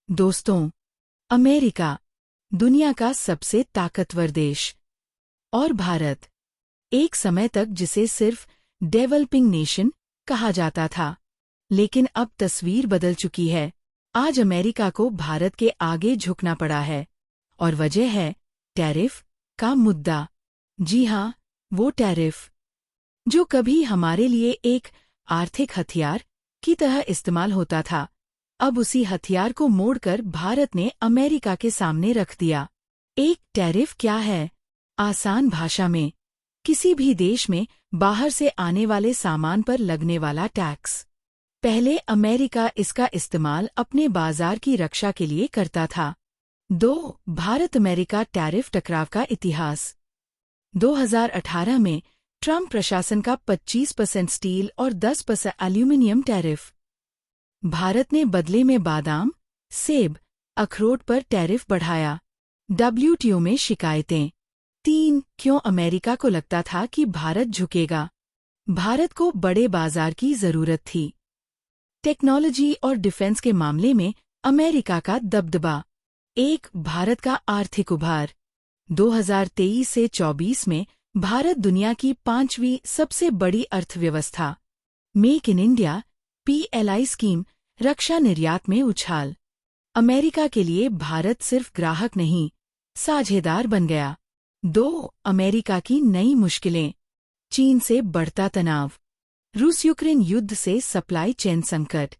दोस्तों, अमेरिका दुनिया का सबसे ताकतवर देश और भारत एक समय तक जिसे सिर्फ डेवलपिंग नेशन कहा जाता था, लेकिन अब तस्वीर बदल चुकी है। आज अमेरिका को भारत के आगे झुकना पड़ा है और वजह है टैरिफ का मुद्दा। जी हाँ, वो टैरिफ जो कभी हमारे लिए एक आर्थिक हथियार की तरह इस्तेमाल होता था, अब उसी हथियार को मोड़कर भारत ने अमेरिका के सामने रख दिया। एक टैरिफ क्या है? आसान भाषा में, किसी भी देश में बाहर से आने वाले सामान पर लगने वाला टैक्स। पहले अमेरिका इसका इस्तेमाल अपने बाजार की रक्षा के लिए करता था। 2. भारत अमेरिका टैरिफ टकराव का इतिहास। 2018 में ट्रंप प्रशासन का 25% स्टील और 10% एल्यूमिनियम टैरिफ। भारत ने बदले में बादाम, सेब, अखरोट पर टैरिफ बढ़ाया। WTO में शिकायतें। 3. क्यों अमेरिका को लगता था कि भारत झुकेगा? भारत को बड़े बाजार की जरूरत थी। टेक्नोलॉजी और डिफेंस के मामले में अमेरिका का दबदबा। 1. भारत का आर्थिक उभार। 2023 से 24 में भारत दुनिया की 5वीं सबसे बड़ी अर्थव्यवस्था। Make in India PLI scheme, रक्षा निर्यात में उछाल। अमेरिका के लिए भारत सिर्फ ग्राहक नहीं, साझेदार बन गया। 2. अमेरिका की नई मुश्किलें। चीन से बढ़ता तनाव, रूस यूक्रेन युद्ध से सप्लाई चेन संकट।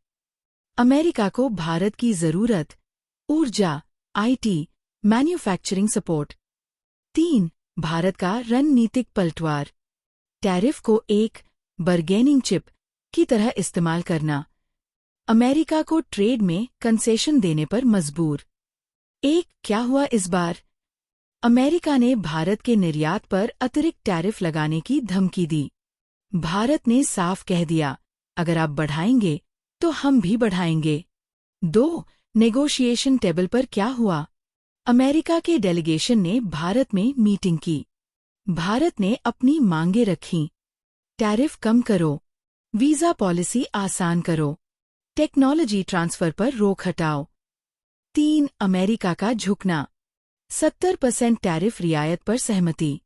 अमेरिका को भारत की जरूरत, ऊर्जा, IT, मैन्युफैक्चरिंग सपोर्ट। 3. भारत का रणनीतिक पलटवार। टैरिफ को एक बार्गेनिंग चिप की तरह इस्तेमाल करना। अमेरिका को ट्रेड में कंसेशन देने पर मजबूर। क्या हुआ इस बार? अमेरिका ने भारत के निर्यात पर अतिरिक्त टैरिफ लगाने की धमकी दी। भारत ने साफ कह दिया, अगर आप बढ़ाएंगे तो हम भी बढ़ाएंगे। 2. नेगोशिएशन टेबल पर क्या हुआ? अमेरिका के डेलीगेशन ने भारत में मीटिंग की। भारत ने अपनी मांगें रखीं। टैरिफ कम करो, वीजा पॉलिसी आसान करो, टेक्नोलॉजी ट्रांसफर पर रोक हटाओ। 3. अमेरिका का झुकना। 70% टैरिफ रियायत पर सहमति।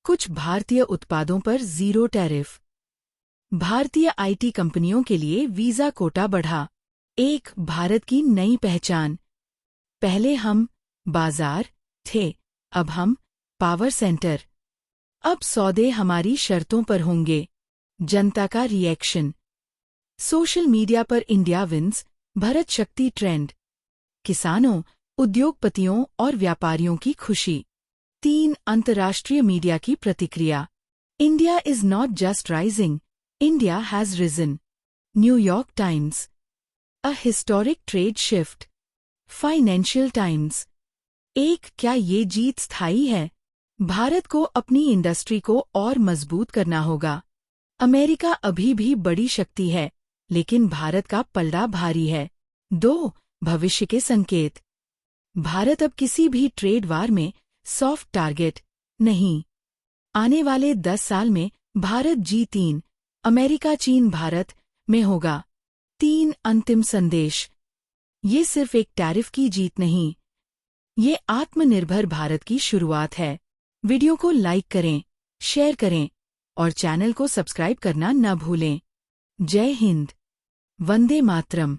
कुछ भारतीय उत्पादों पर 0 टैरिफ। भारतीय IT कंपनियों के लिए वीजा कोटा बढ़ा। 1. भारत की नई पहचान। पहले हम बाजार थे, अब हम पावर सेंटर। अब सौदे हमारी शर्तों पर होंगे। जनता का रिएक्शन। सोशल मीडिया पर इंडिया विंस, भारत शक्ति ट्रेंड। किसानों, उद्योगपतियों और व्यापारियों की खुशी। 3. अंतर्राष्ट्रीय मीडिया की प्रतिक्रिया। India is not just rising, India has reason. New York Times. A historic trade shift. Financial Times. क्या ये जीत स्थायी है? भारत को अपनी इंडस्ट्री को और मजबूत करना होगा। अमेरिका अभी भी बड़ी शक्ति है, लेकिन भारत का पलड़ा भारी है। 2. भविष्य के संकेत। भारत अब किसी भी ट्रेड वार में सॉफ्ट टारगेट नहीं। आने वाले 10 साल में भारत G3, अमेरिका चीन भारत में होगा। 3. अंतिम संदेश। ये सिर्फ एक टैरिफ की जीत नहीं, ये आत्मनिर्भर भारत की शुरुआत है। वीडियो को लाइक करें, शेयर करें और चैनल को सब्सक्राइब करना न भूलें। जय हिंद, वंदे मातरम।